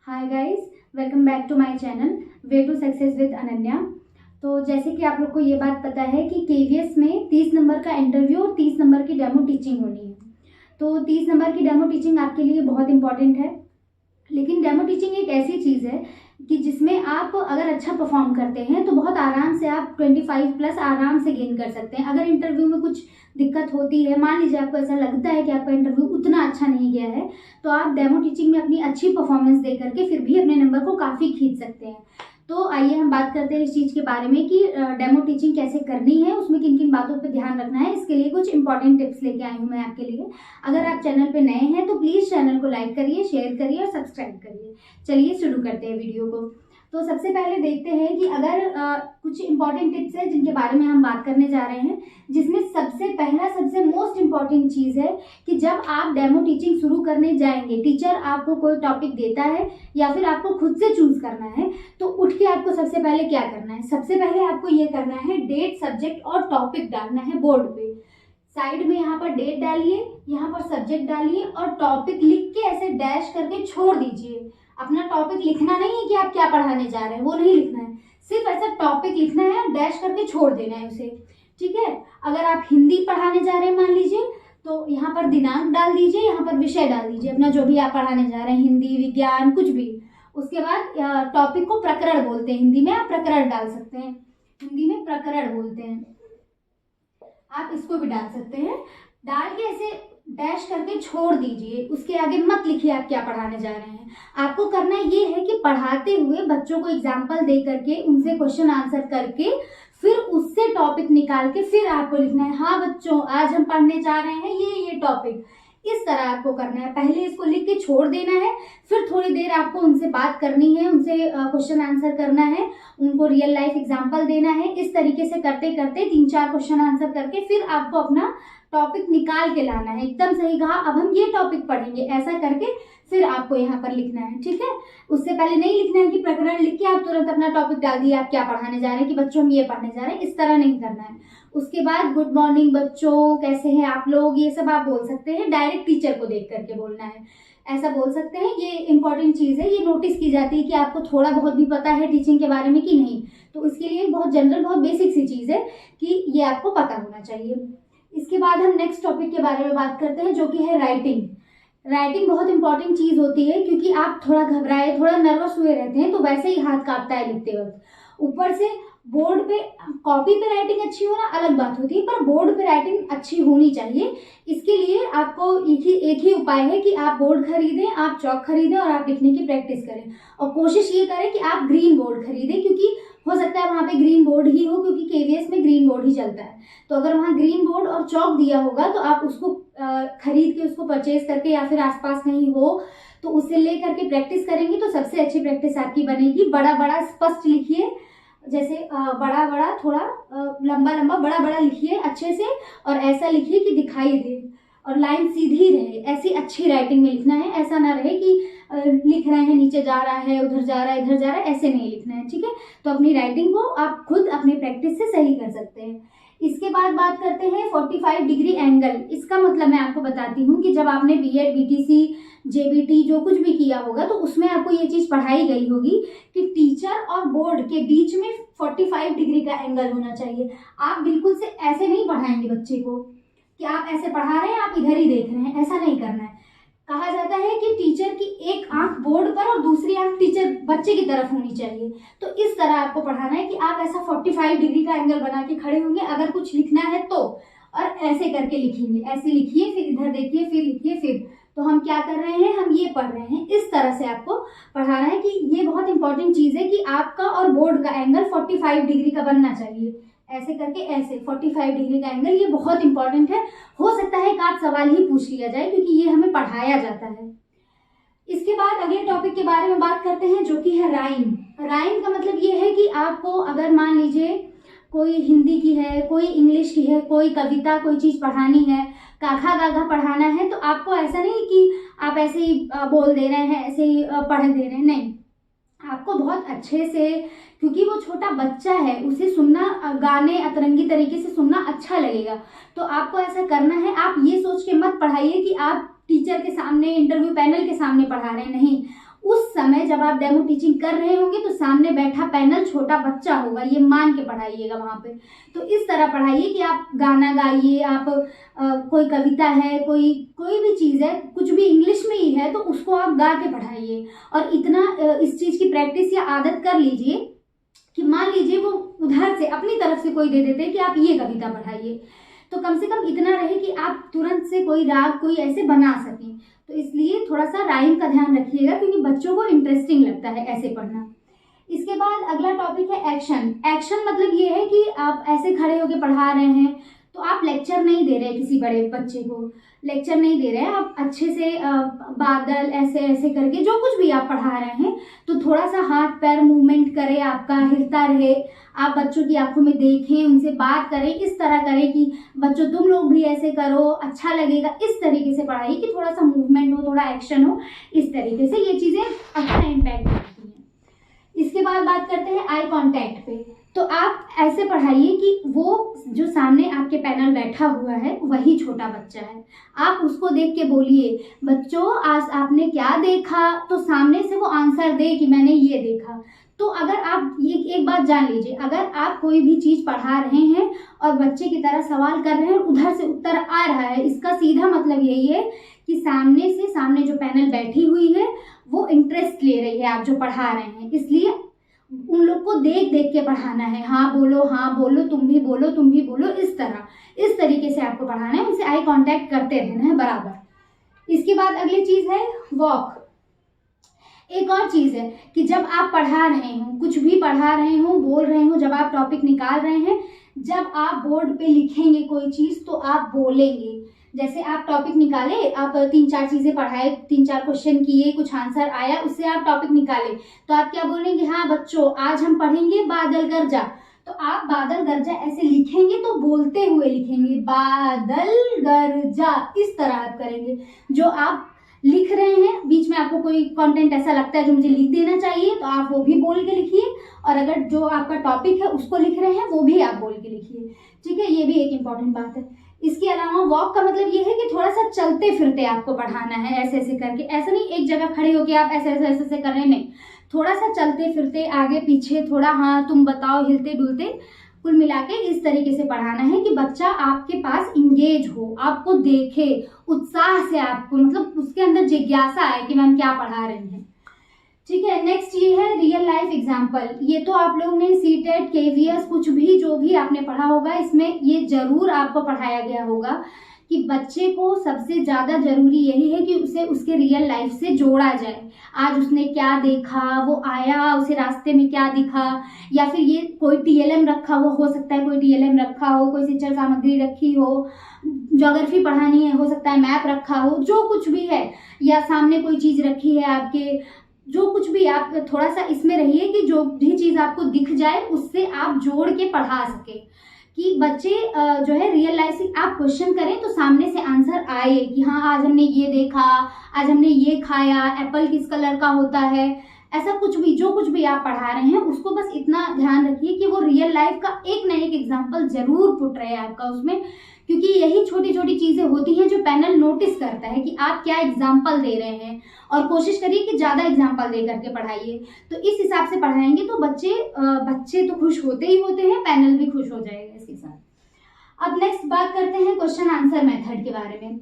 Hi guys, welcome back to my channel way to success with Ananya. तो जैसे कि आप लोग को ये बात पता है कि केवीएस में 30 नंबर का इंटरव्यू और 30 नंबर की डेमो टीचिंग होनी है। तो 30 नंबर की डेमो टीचिंग आपके लिए बहुत इंपॉर्टेंट है। लेकिन डेमो टीचिंग एक ऐसी चीज़ है कि जिसमें आप अगर अच्छा परफॉर्म करते हैं तो बहुत आराम से आप 25 प्लस आराम से गेन कर सकते हैं। अगर इंटरव्यू में कुछ दिक्कत होती है, मान लीजिए आपको ऐसा लगता है कि आपका इंटरव्यू उतना अच्छा नहीं गया है, तो आप डेमो टीचिंग में अपनी अच्छी परफॉर्मेंस दे करके फिर भी अपने नंबर को काफ़ी खींच सकते हैं। तो आइए हम बात करते हैं इस चीज़ के बारे में कि डेमो टीचिंग कैसे करनी है, उसमें किन किन बातों पर ध्यान रखना है। इसके लिए कुछ इंपॉर्टेंट टिप्स लेके आई हूँ मैं आपके लिए। अगर आप चैनल पे नए हैं तो प्लीज़ चैनल को लाइक करिए, शेयर करिए और सब्सक्राइब करिए। चलिए शुरू करते हैं वीडियो को। तो सबसे पहले देखते हैं कि अगर कुछ इंपॉर्टेंट टिप्स है जिनके बारे में हम बात करने जा रहे हैं, जिसमें सबसे मोस्ट इम्पॉर्टेंट चीज़ है कि जब आप डेमो टीचिंग शुरू करने जाएंगे, टीचर आपको कोई टॉपिक देता है या फिर आपको खुद से चूज करना है, तो उठ के आपको सबसे पहले क्या करना है? सबसे पहले आपको ये करना है, डेट, सब्जेक्ट और टॉपिक डालना है बोर्ड पे। साइड में यहाँ पर डेट डालिए, यहाँ पर सब्जेक्ट डालिए और टॉपिक लिख के ऐसे डैश करके छोड़ दीजिए। अपना टॉपिक लिखना नहीं है कि आप क्या पढ़ाने जा रहे हैं, वो नहीं लिखना है, सिर्फ ऐसा टॉपिक लिखना है, डैश करके छोड़ देना है उसे। ठीक है। अगर आप हिंदी पढ़ाने जा रहे हैं मान लीजिए, तो यहाँ पर दिनांक डाल दीजिए, यहाँ पर विषय डाल दीजिए अपना, जो भी आप पढ़ाने जा रहे हैं, हिंदी, विज्ञान, कुछ भी। उसके बाद टॉपिक को प्रकरण बोलते हैं, हिंदी में आप प्रकरण डाल सकते हैं, हिंदी में प्रकरण बोलते हैं, आप इसको भी डाल सकते हैं। डाल के ऐसे डैश करके छोड़ दीजिए, उसके आगे मत लिखिए आप क्या पढ़ाने जा रहे हैं। आपको करना ये है कि पढ़ाते हुए बच्चों को एग्जाम्पल दे करके, उनसे क्वेश्चन आंसर करके, फिर उससे टॉपिक निकाल के फिर आपको लिखना है, हाँ बच्चों आज हम पढ़ने जा रहे हैं ये टॉपिक। इस तरह आपको करना है। पहले इसको लिख के छोड़ देना है, फिर थोड़ी देर आपको उनसे बात करनी है, उनसे क्वेश्चन आंसर करना है, उनको रियल लाइफ एग्जांपल देना है। इस तरीके से करते करते 3-4 क्वेश्चन आंसर करके फिर आपको अपना टॉपिक निकाल के लाना है। एकदम सही कहा, अब हम ये टॉपिक पढ़ेंगे, ऐसा करके फिर आपको यहाँ पर लिखना है। ठीक है। उससे पहले नहीं लिखना है कि प्रकरण लिख के आप तुरंत अपना टॉपिक डाल दिए आप क्या पढ़ाने जा रहे हैं, कि बच्चों हम ये पढ़ने जा रहे हैं, इस तरह नहीं करना है। उसके बाद गुड मॉर्निंग बच्चों, कैसे हैं आप लोग, ये सब आप बोल सकते हैं। डायरेक्ट टीचर को देख करके बोलना है, ऐसा बोल सकते हैं। ये इंपॉर्टेंट चीज़ है, ये नोटिस की जाती है कि आपको थोड़ा बहुत भी पता है टीचिंग के बारे में कि नहीं। तो इसके लिए बहुत जनरल, बहुत बेसिक सी चीज़ है कि ये आपको पता होना चाहिए। इसके बाद हम नेक्स्ट टॉपिक के बारे में बात करते हैं, जो कि है राइटिंग। राइटिंग बहुत इंपॉर्टेंट चीज़ होती है, क्योंकि आप थोड़ा घबराए, थोड़ा नर्वस हुए रहते हैं, तो वैसे ही हाथ कांपता है लिखते वक्त। ऊपर से बोर्ड पे, कॉपी पे राइटिंग अच्छी होना अलग बात होती है, पर बोर्ड पे राइटिंग अच्छी होनी चाहिए। इसके लिए आपको एक ही उपाय है कि आप बोर्ड खरीदें, आप चौक खरीदें और आप लिखने की प्रैक्टिस करें। और कोशिश ये करें कि आप ग्रीन बोर्ड खरीदें, क्योंकि हो सकता है वहाँ पे ग्रीन बोर्ड ही हो, क्योंकि केवीएस में ग्रीन बोर्ड ही चलता है। तो अगर वहाँ ग्रीन बोर्ड और चौक दिया होगा तो आप उसको खरीद के, उसको परचेज करके, या फिर आसपास नहीं हो तो उसे ले करके प्रैक्टिस करेंगे तो सबसे अच्छी प्रैक्टिस आपकी बनेगी। बड़ा बड़ा स्पष्ट लिखिए, जैसे बड़ा बड़ा, थोड़ा लंबा लंबा, बड़ा बड़ा लिखिए अच्छे से, और ऐसा लिखिए कि दिखाई दे और लाइन सीधी रहे। ऐसी अच्छी राइटिंग में लिखना है, ऐसा ना रहे कि लिख रहे हैं नीचे जा रहा है, उधर जा रहा है, इधर जा रहा है, ऐसे नहीं लिखना है। ठीक है। तो अपनी राइटिंग को आप खुद अपनी प्रैक्टिस से सही कर सकते हैं। इसके बाद बात करते हैं 45 डिग्री एंगल। इसका मतलब मैं आपको बताती हूँ कि जब आपने बीएड, बीटीसी, जेबीटी जो कुछ भी किया होगा, तो उसमें आपको ये चीज़ पढ़ाई गई होगी कि टीचर और बोर्ड के बीच में 45 डिग्री का एंगल होना चाहिए। आप बिल्कुल से ऐसे नहीं पढ़ाएंगे बच्चे को कि आप ऐसे पढ़ा रहे हैं, आप इधर ही देख रहे हैं, ऐसा नहीं करना है। कहा जाता है कि टीचर की एक आंख बोर्ड पर और दूसरी आंख टीचर बच्चे की तरफ होनी चाहिए। तो इस तरह आपको पढ़ाना है कि आप ऐसा 45 डिग्री का एंगल बना के खड़े होंगे, अगर कुछ लिखना है तो, और ऐसे करके लिखेंगे। ऐसे लिखिए, फिर इधर देखिए, फिर लिखिए, फिर। तो हम क्या कर रहे हैं, हम ये पढ़ रहे हैं। इस तरह से आपको पढ़ाना है कि ये बहुत इंपॉर्टेंट चीज़ है कि आपका और बोर्ड का एंगल 45 डिग्री का बनना चाहिए। ऐसे करके, ऐसे 45 डिग्री का एंगल, ये बहुत इंपॉर्टेंट है। हो सकता है एक आध सवाल ही पूछ लिया जाए, क्योंकि ये हमें पढ़ाया जाता है। इसके बाद अगले टॉपिक के बारे में बात करते हैं, जो कि है राइम। राइम का मतलब ये है कि आपको, अगर मान लीजिए कोई हिंदी की है, कोई इंग्लिश की है, कोई कविता, कोई चीज़ पढ़ानी है, काखा गाघा पढ़ाना है, तो आपको ऐसा नहीं कि आप ऐसे ही बोल दे रहे हैं, ऐसे ही पढ़ दे रहे हैं, नहीं। आपको बहुत अच्छे से, क्योंकि वो छोटा बच्चा है, उसे सुनना, गाने अतरंगी तरीके से सुनना अच्छा लगेगा। तो आपको ऐसा करना है, आप ये सोच के मत पढ़ाइए कि आप टीचर के सामने, इंटरव्यू पैनल के सामने पढ़ा रहे हैं, नहीं। उस समय जब आप डेमो टीचिंग कर रहे होंगे तो सामने बैठा पैनल छोटा बच्चा होगा, ये मान के पढ़ाइएगा वहां पे। तो इस तरह पढ़ाइए कि आप गाना गाइए, आप कोई कविता है, कोई भी चीज़ है, कुछ भी इंग्लिश में ही है तो उसको आप गा के पढ़ाइए। और इतना इस चीज़ की प्रैक्टिस या आदत कर लीजिए कि मान लीजिए वो उधर से अपनी तरफ से कोई दे देते हैं कि आप ये कविता पढ़ाइए, तो कम से कम इतना रहे कि आप तुरंत से कोई राग कोई ऐसे बना सकें। तो इसलिए थोड़ा सा राइम का ध्यान रखिएगा, क्योंकि बच्चों को इंटरेस्टिंग लगता है ऐसे पढ़ना। इसके बाद अगला टॉपिक है एक्शन। एक्शन मतलब ये है कि आप ऐसे खड़े होकर पढ़ा रहे हैं तो आप लेक्चर नहीं दे रहे, किसी बड़े बच्चे को लेक्चर नहीं दे रहे हैं, आप अच्छे से बादल ऐसे ऐसे करके जो कुछ भी आप पढ़ा रहे हैं तो थोड़ा सा हाथ पैर मूवमेंट करें, आपका हिलता रहे, आप बच्चों की आंखों में देखें, उनसे बात करें, इस तरह करें कि बच्चों तुम लोग भी ऐसे करो, अच्छा लगेगा। इस तरीके से पढ़ाइए कि थोड़ा सा मूवमेंट हो, थोड़ा एक्शन हो, इस तरीके से ये चीज़ें अच्छा इम्पैक्ट करती हैं। इसके बाद बात करते हैं आई कांटेक्ट पे। तो आप ऐसे पढ़ाइए कि वो जो सामने आपके पैनल बैठा हुआ है वही छोटा बच्चा है, आप उसको देख के बोलिए बच्चों आज आपने क्या देखा, तो सामने से वो आंसर दे कि मैंने ये देखा। तो अगर आप ये एक बात जान लीजिए, अगर आप कोई भी चीज़ पढ़ा रहे हैं और बच्चे की तरह सवाल कर रहे हैं, उधर से उत्तर आ रहा है, इसका सीधा मतलब यही है कि सामने जो पैनल बैठी हुई है वो इंटरेस्ट ले रही है आप जो पढ़ा रहे हैं। इसलिए उन लोग को देख देख के पढ़ाना है, हाँ बोलो, तुम भी बोलो, इस तरीके से आपको पढ़ाना है, उनसे आई कांटेक्ट करते रहना है बराबर। इसके बाद अगली चीज़ है वॉक। एक और चीज़ है कि जब आप पढ़ा रहे हो, कुछ भी पढ़ा रहे हो, बोल रहे हो, जब आप टॉपिक निकाल रहे हैं, जब आप बोर्ड पे लिखेंगे कोई चीज़ तो आप बोलेंगे। जैसे आप टॉपिक निकाले, आप 3-4 चीज़ें पढ़ाए, 3-4 क्वेश्चन किए, कुछ आंसर आया, उससे आप टॉपिक निकाले, तो आप क्या बोलेंगे, हाँ बच्चों आज हम पढ़ेंगे बादल गरजा। तो आप बादल गरजा ऐसे लिखेंगे तो बोलते हुए लिखेंगे, बादल गरजा, इस तरह आप करेंगे। जो आप लिख रहे हैं बीच में आपको कोई कंटेंट ऐसा लगता है जो मुझे लिख देना चाहिए तो आप वो भी बोल के लिखिए, और अगर जो आपका टॉपिक है उसको लिख रहे हैं वो भी आप बोल के लिखिए। ठीक है, ये भी एक इम्पॉर्टेंट बात है। इसके अलावा वॉक का मतलब ये है कि थोड़ा सा चलते फिरते आपको पढ़ाना है, ऐसे ऐसे करके, ऐसा नहीं एक जगह खड़े होके आप ऐसे ऐसे ऐसे ऐसे कर रहे हैं, नहीं, थोड़ा सा चलते फिरते आगे पीछे, थोड़ा हाँ तुम बताओ, हिलते डुलते, कुल मिला के इस तरीके से पढ़ाना है कि बच्चा आपके पास इंगेज हो, आपको देखे, उत्साह से आपको मतलब उसके अंदर जिज्ञासा आए कि मैम क्या पढ़ा रहे हैं। ठीक है, नेक्स्ट ये है रियल लाइफ एग्जाम्पल। ये तो आप लोग ने सीटेट केवीएस कुछ भी जो भी आपने पढ़ा होगा इसमें ये जरूर आपको पढ़ाया गया होगा कि बच्चे को सबसे ज़्यादा जरूरी यही है कि उसे उसके रियल लाइफ से जोड़ा जाए। आज उसने क्या देखा, वो आया, उसे रास्ते में क्या दिखा, या फिर ये कोई टीएलएम रखा हुआ हो सकता है, कोई टीएलएम रखा हो, कोई शिक्षण सामग्री रखी हो, ज्योग्राफी पढ़ानी है, हो सकता है मैप रखा हो, जो कुछ भी है, या सामने कोई चीज़ रखी है आपके, जो कुछ भी, आप थोड़ा सा इसमें रहिए कि जो भी चीज़ आपको दिख जाए उससे आप जोड़ के पढ़ा सके, कि बच्चे जो है रियल लाइफ से आप क्वेश्चन करें तो सामने से आंसर आए कि हाँ आज हमने ये देखा, आज हमने ये खाया, एप्पल किस कलर का होता है, ऐसा कुछ भी, जो कुछ भी आप पढ़ा रहे हैं उसको बस इतना ध्यान रखिए कि वो रियल लाइफ का एक ना एक एग्जाम्पल जरूर पुट रहे आपका उसमें, क्योंकि यही छोटी छोटी चीज़ें होती हैं जो पैनल नोटिस करता है कि आप क्या एग्जाम्पल दे रहे हैं, और कोशिश करिए कि ज़्यादा एग्जाम्पल दे करके पढ़ाइए। तो इस हिसाब से पढ़ाएंगे तो बच्चे तो खुश होते ही होते हैं, पैनल भी खुश हो जाएगा इसके साथ। अब नेक्स्ट बात करते हैं क्वेश्चन आंसर मेथड के बारे में।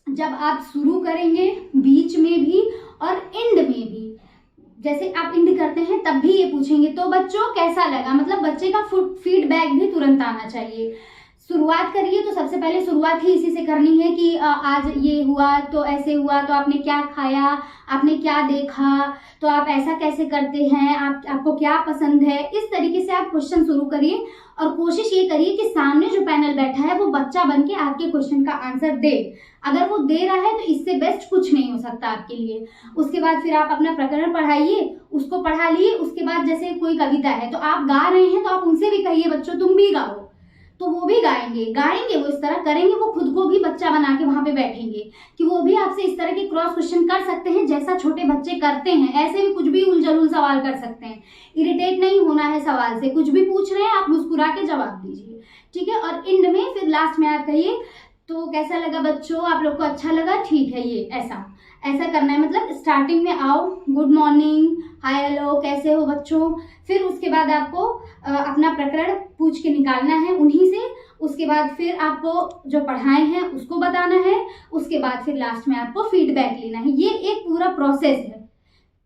जब आप शुरू करेंगे, बीच में भी और एंड में भी, जैसे आप एंड करते हैं तब भी ये पूछेंगे तो बच्चों कैसा लगा, मतलब बच्चे का फीडबैक भी तुरंत आना चाहिए। शुरुआत करिए तो सबसे पहले शुरुआत ही इसी से करनी है कि आज ये हुआ तो ऐसे हुआ, तो आपने क्या खाया, आपने क्या देखा, तो आप ऐसा कैसे करते हैं, आपको क्या पसंद है, इस तरीके से आप क्वेश्चन शुरू करिए। और कोशिश ये करिए कि सामने जो पैनल बैठा है वो बच्चा बन के आपके क्वेश्चन का आंसर दे। अगर वो दे रहा है तो इससे बेस्ट कुछ नहीं हो सकता आपके लिए। उसके बाद फिर आप अपना प्रकरण पढ़ाइए, उसको पढ़ा लिए, उसके बाद जैसे कोई कविता है तो आप गा रहे हैं तो आप उनसे भी कहिए बच्चों तुम भी गाओ, तो वो भी गाएंगे वो इस तरह करेंगे, वो खुद को भी बच्चा बना के वहां पे बैठेंगे कि वो भी आपसे इस तरह के क्रॉस क्वेश्चन कर सकते हैं जैसा छोटे बच्चे करते हैं। ऐसे भी कुछ भी उलझुल सवाल कर सकते हैं, इरिटेट नहीं होना है सवाल से, कुछ भी पूछ रहे हैं आप मुस्कुरा के जवाब दीजिए। ठीक है, और एंड में फिर लास्ट में आप कहिए तो कैसा लगा बच्चों, आप लोग को अच्छा लगा, ठीक है, ये ऐसा ऐसा करना है, मतलब स्टार्टिंग में आओ, गुड मॉर्निंग, हाय हेलो, कैसे हो बच्चों, फिर उसके बाद आपको अपना प्रकरण पूछ के निकालना है उन्हीं से। उसके बाद फिर आपको जो पढ़ाए हैं उसको बताना है, उसके बाद फिर लास्ट में आपको फीडबैक लेना है। ये एक पूरा प्रोसेस है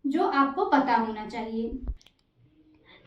जो आपको पता होना चाहिए।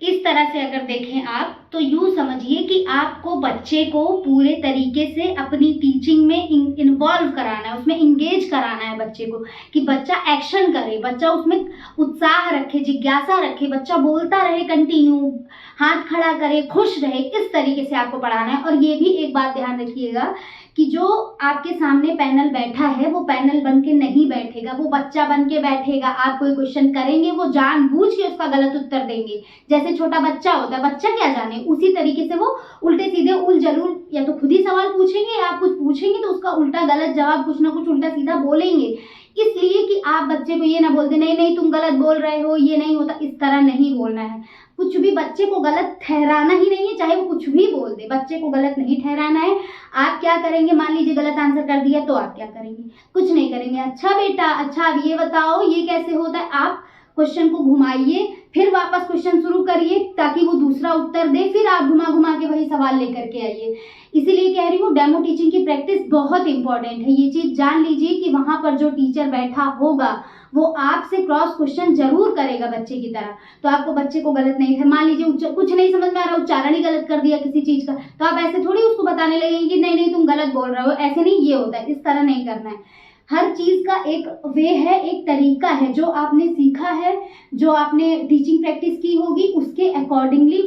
इस तरह से अगर देखें आप तो यूँ समझिए कि आपको बच्चे को पूरे तरीके से अपनी टीचिंग में इन्वॉल्व कराना है, उसमें इंगेज कराना है बच्चे को, कि बच्चा एक्शन करे, बच्चा उसमें उत्साह रखे, जिज्ञासा रखे, बच्चा बोलता रहे कंटिन्यू, हाथ खड़ा करे, खुश रहे। इस तरीके से आपको पढ़ाना है। और ये भी एक बात ध्यान रखिएगा कि जो आपके सामने पैनल बैठा है वो पैनल बन के नहीं बैठेगा, वो बच्चा बन के बैठेगा। आप कोई क्वेश्चन करेंगे वो जानबूझ के उसका गलत उत्तर देंगे। जैसे छोटा बच्चा होता है, बच्चा क्या जाने, उसी तरीके से वो उल्टे सीधे उल जलूल या तो खुद ही सवाल पूछेंगे या आप कुछ पूछेंगे तो उसका उल्टा गलत जवाब, कुछ ना कुछ उल्टा सीधा बोलेंगे। इसलिए कि आप बच्चे को ये ना बोल दे नहीं नहीं तुम गलत बोल रहे हो, ये नहीं होता, इस तरह नहीं बोलना है। कुछ भी बच्चे को गलत ठहराना ही नहीं है, चाहे वो कुछ भी बोल दे, बच्चे को गलत नहीं ठहराना है। आप क्या करेंगे, मान लीजिए गलत आंसर कर दिया तो आप क्या करेंगे, कुछ नहीं करेंगे। अच्छा बेटा, अच्छा अब ये बताओ ये कैसे होता है। आप क्वेश्चन को घुमाइए, फिर वापस क्वेश्चन शुरू करिए ताकि वो दूसरा उत्तर दे, फिर आप घुमा घुमा के वही सवाल लेकर के आइए। इसीलिए कह रही हूँ डेमो टीचिंग की प्रैक्टिस बहुत इंपॉर्टेंट है। ये चीज जान लीजिए कि वहां पर जो टीचर बैठा होगा वो आपसे क्रॉस क्वेश्चन जरूर करेगा बच्चे की तरह। तो आपको बच्चे को गलत नहीं है, मान लीजिए कुछ नहीं समझ में आ रहा, उच्चारण ही गलत कर दिया किसी चीज का, तो आप ऐसे थोड़ी उसको बताने लगेंगे कि नहीं नहीं तुम गलत बोल रहे हो, ऐसे नहीं, ये होता है, इस तरह नहीं करना है। हर चीज का एक वे है, एक तरीका है। जो आपने सीखा है, जो आपने टीचिंग प्रैक्टिस की होगी, उसके अकॉर्डिंगली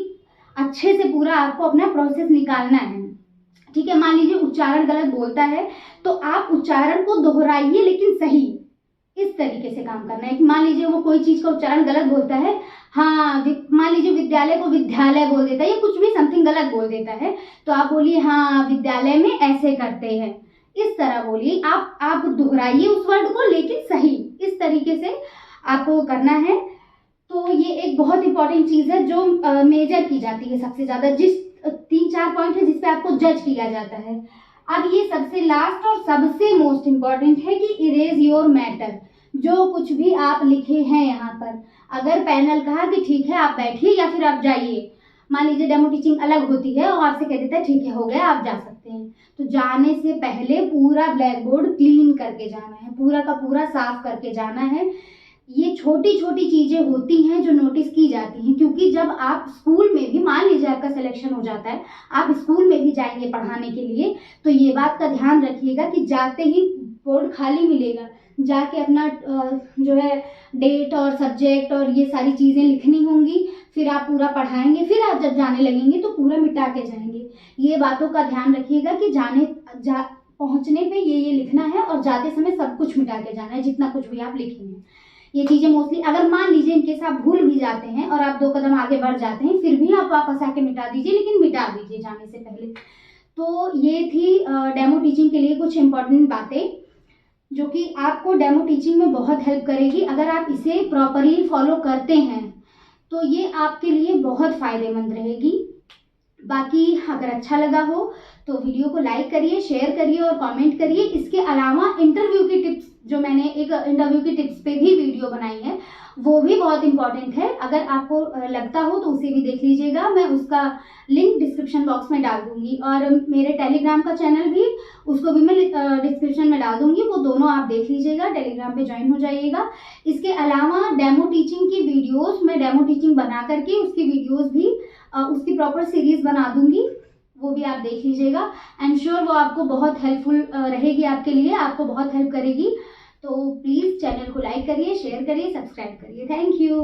अच्छे से पूरा आपको अपना प्रोसेस निकालना है। ठीक है, मान लीजिए उच्चारण गलत बोलता है तो आप उच्चारण को दोहराइए लेकिन सही। इस तरीके से काम करना है कि मान लीजिए वो कोई चीज का उच्चारण गलत बोलता है, हाँ मान लीजिए विद्यालय को विद्यालय बोल देता है या कुछ भी समथिंग गलत बोल देता है, तो आप बोलिए हाँ विद्यालय में ऐसे करते हैं, इस तरह बोलिए। आप दोहराइए उस वर्ड को लेकिन सही, इस तरीके से आपको करना है। तो ये एक बहुत इंपॉर्टेंट चीज है जो मेजर की जाती है सबसे ज्यादा, जिस 3-4 पॉइंट है जिसपे आपको जज किया जाता है। अब ये सबसे लास्ट और सबसे मोस्ट इम्पॉर्टेंट है कि इरेज योर मैटर। जो कुछ भी आप लिखे हैं यहाँ पर, अगर पैनल कहा कि ठीक है आप बैठिए या फिर आप जाइए, मान लीजिए डेमो टीचिंग अलग होती है और आपसे कह देता है ठीक है हो गया आप जा सकते हैं, तो जाने से पहले पूरा ब्लैक बोर्ड क्लीन करके जाना है, पूरा का पूरा साफ करके जाना है। ये छोटी छोटी चीजें होती हैं जो नोटिस की जाती हैं, क्योंकि जब आप स्कूल में भी, मान लीजिए आपका सिलेक्शन हो जाता है, आप स्कूल में भी जाएंगे पढ़ाने के लिए, तो ये बात का ध्यान रखिएगा कि जाते ही बोर्ड खाली मिलेगा, जाके अपना जो है डेट और सब्जेक्ट और ये सारी चीज़ें लिखनी होंगी, फिर आप पूरा पढ़ाएंगे, फिर आप जब जाने लगेंगे तो पूरा मिटा के जाएंगे। ये बातों का ध्यान रखिएगा कि पहुंचने पे ये लिखना है और जाते समय सब कुछ मिटा के जाना है, जितना कुछ भी आप लिखेंगे। ये चीज़ें मोस्टली, अगर मान लीजिए इनकेस आप भूल भी जाते हैं और आप 2 कदम आगे बढ़ जाते हैं, फिर भी आप वापस आके मिटा दीजिए, लेकिन मिटा दीजिए जाने से पहले। तो ये थी डेमो टीचिंग के लिए कुछ इंपॉर्टेंट बातें जो कि आपको डेमो टीचिंग में बहुत हेल्प करेगी। अगर आप इसे प्रॉपरली फॉलो करते हैं तो ये आपके लिए बहुत फ़ायदेमंद रहेगी। बाकी अगर अच्छा लगा हो तो वीडियो को लाइक करिए, शेयर करिए और कमेंट करिए। इसके अलावा इंटरव्यू की टिप्स, जो मैंने एक इंटरव्यू की टिप्स पे भी वीडियो बनाई है, वो भी बहुत इंपॉर्टेंट है। अगर आपको लगता हो तो उसे भी देख लीजिएगा, मैं उसका लिंक डिस्क्रिप्शन बॉक्स में डाल दूंगी, और मेरे टेलीग्राम का चैनल भी, उसको भी मैं डिस्क्रिप्शन में डाल दूंगी, वो दोनों आप देख लीजिएगा, टेलीग्राम पे ज्वाइन हो जाइएगा। इसके अलावा डेमो टीचिंग की वीडियोस, मैं डेमो टीचिंग बना करके उसकी वीडियोस भी, उसकी प्रॉपर सीरीज बना दूंगी, वो भी आप देख लीजिएगा। एंड श्योर वो आपको बहुत हेल्पफुल रहेगी, आपके लिए आपको बहुत हेल्प करेगी। तो प्लीज़ चैनल को लाइक करिए, शेयर करिए, सब्सक्राइब करिए। Thank you.